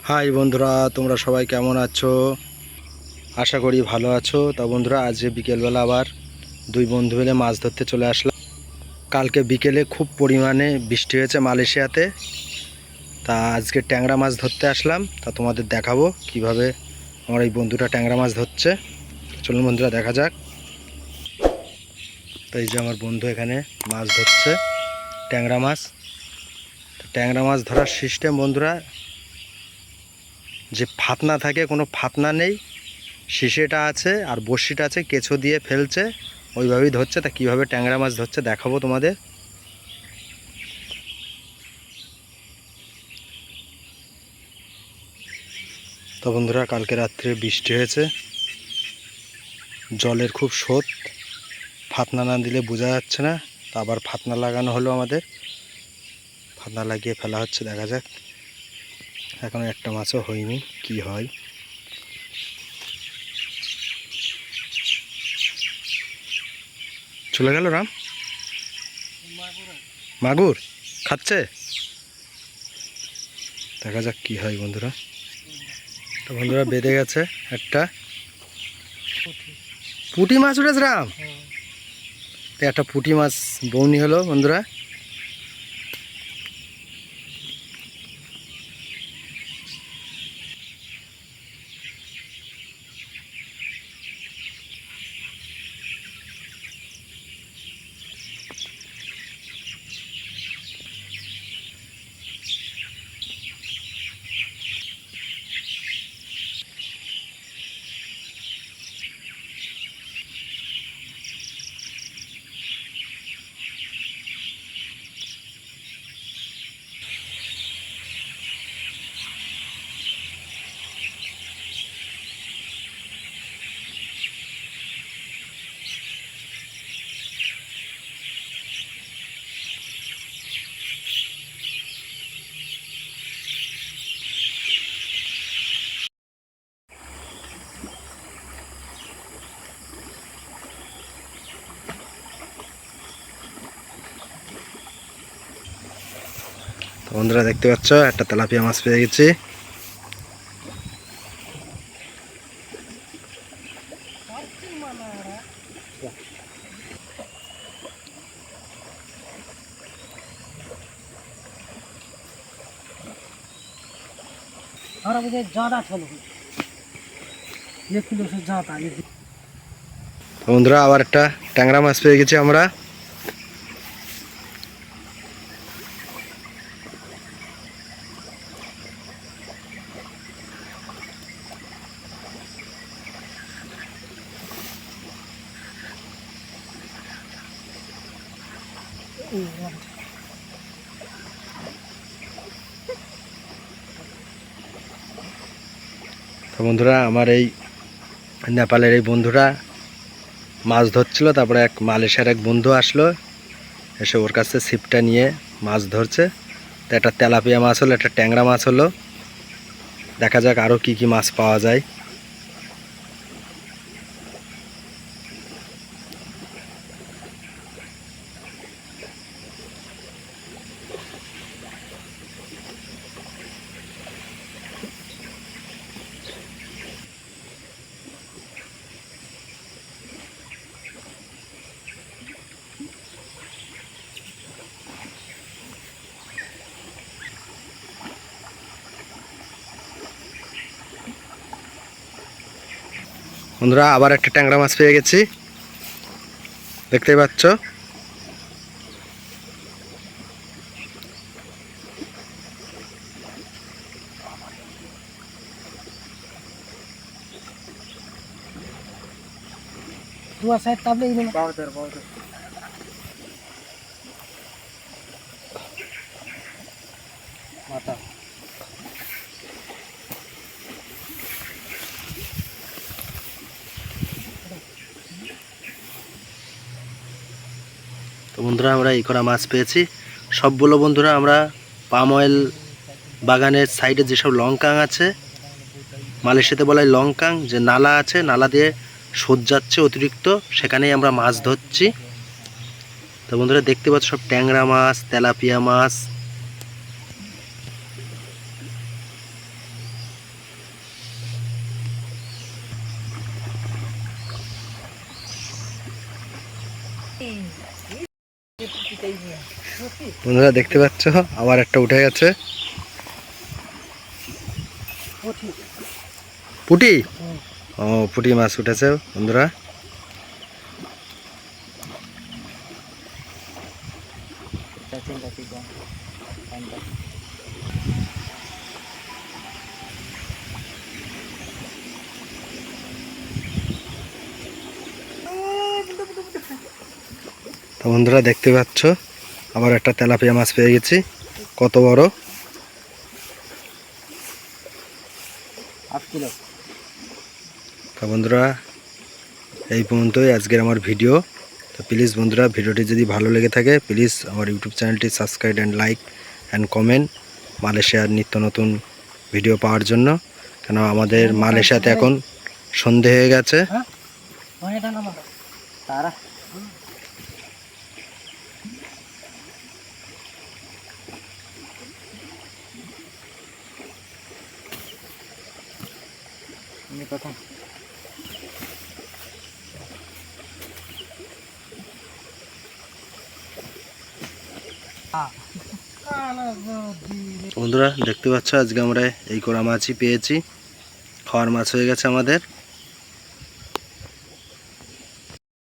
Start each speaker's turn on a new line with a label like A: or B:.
A: High বন্ধুরা, তোমরা সবাই কেমন আছো? আশা করি ভালো আছো। তা বন্ধুরা, আজ বিকেলবেলা আবার দুই বন্ধু মিলে মাছ ধরতে চলে আসলাম। কালকে বিকেলে খুব পরিমাণে বৃষ্টি হয়েছে মালয়েশিয়াতে। তা আজকে ট্যাংরা মাছ ধরতে আসলাম। তা তোমাদের দেখাবো কিভাবে আমার এই বন্ধুটা ট্যাংরা মাছ ধরছে। চলুন বন্ধুরা, দেখা যাক। তো এই যে আমার বন্ধু এখানে মাছ ধরছে ট্যাংরা মাছ। ট্যাংরা মাছ ধরার সিস্টেম বন্ধুরা, যে ফাতনা থাকে কোনো ফাতনা নেই, শিশেটা আছে আর বড়শিটা আছে, কেঁচো দিয়ে ফেলছে, ওইভাবেই ধরছে। তা কীভাবে ট্যাংরা মাছ ধরছে দেখাবো তোমাদের। তো বন্ধুরা, কালকে রাত্রে বৃষ্টি হয়েছে, জলের খুব স্রোত, ফাতনা না দিলে বোঝা যাচ্ছে না। তা আবার ফাতনা লাগানো হলো আমাদের, ফাতনা লাগিয়ে ফেলা হচ্ছে। দেখা যাক, এখনো একটা মাছও হয়নি, কি হয়। চলে গেল রাম, মাগুর খাচ্ছে। দেখা যাক কি হয় বন্ধুরা। তো বন্ধুরা, বেঁধে গেছে একটা পুঁটি মাছ উঠেছে রাম। একটা পুঁটি মাছ বৌনি হলো বন্ধুরা। তো বন্ধুরা, দেখতে পাচ্ছ একটা তেলাপিয়া মাছ পেয়ে গেছি। বন্ধুরা, আবার একটা ট্যাংরা মাছ পেয়ে গেছি আমরা। তো বন্ধুরা, আমার এই নেপালের এই বন্ধুরা মাছ ধরছিল, তারপরে এক মালয়েশিয়ার এক বন্ধু আসলো, এসে ওর কাছে ছিপটা নিয়ে মাছ ধরছে। তো একটা তেলাপিয়া মাছ হলো, একটা ট্যাংরা মাছ হলো। দেখা যাক আরও কি কি মাছ পাওয়া যায়। বন্ধুরা, আবার একটা ট্যাংরা মাছ পেয়ে গেছি, দেখতেই পাচ্ছ। তো বন্ধুরা, আমরা এই করা মাছ পেয়েছি সবগুলো। বন্ধুরা, আমরা পাম অয়েল বাগানের সাইডে যেসব লঙ্কাং আছে, মালয়েশিয়াতে বলা হয় লঙ্কাং, যে নালা আছে, নালা দিয়ে স্রোত যাচ্ছে অতিরিক্ত, সেখানেই আমরা মাছ ধরছি। তো বন্ধুরা, দেখতে পাচ্ছ সব ট্যাংরা মাছ, তেলাপিয়া মাছ। বন্ধুরা দেখতে পাচ্ছ আবার একটা উঠে গেছে পুঁটি। ও পুঁটি মাছ উঠেছে বন্ধুরা। তো বন্ধুরা দেখতে পাচ্ছ আবার একটা তেলাপিয়া মাছ পেয়ে গেছি, কত বড়। তো বন্ধুরা এই পর্যন্তই আজকের আমার ভিডিও। তো প্লিজ বন্ধুরা ভিডিওটি যদি ভালো লেগে থাকে প্লিজ আমার ইউটিউব চ্যানেলটি subscribe and like and comment মালয়েশিয়ার নিত্য নতুন ভিডিও পাওয়ার জন্য। কেন আমাদের মালয়েশিয়াতে এখন সন্ধে হয়ে গেছে। বন্ধুরা দেখতে পাচ্ছ আজকে আমরা এই কোরা মাছই পেয়েছি, খাওয়ার মাছ হয়ে গেছে আমাদের।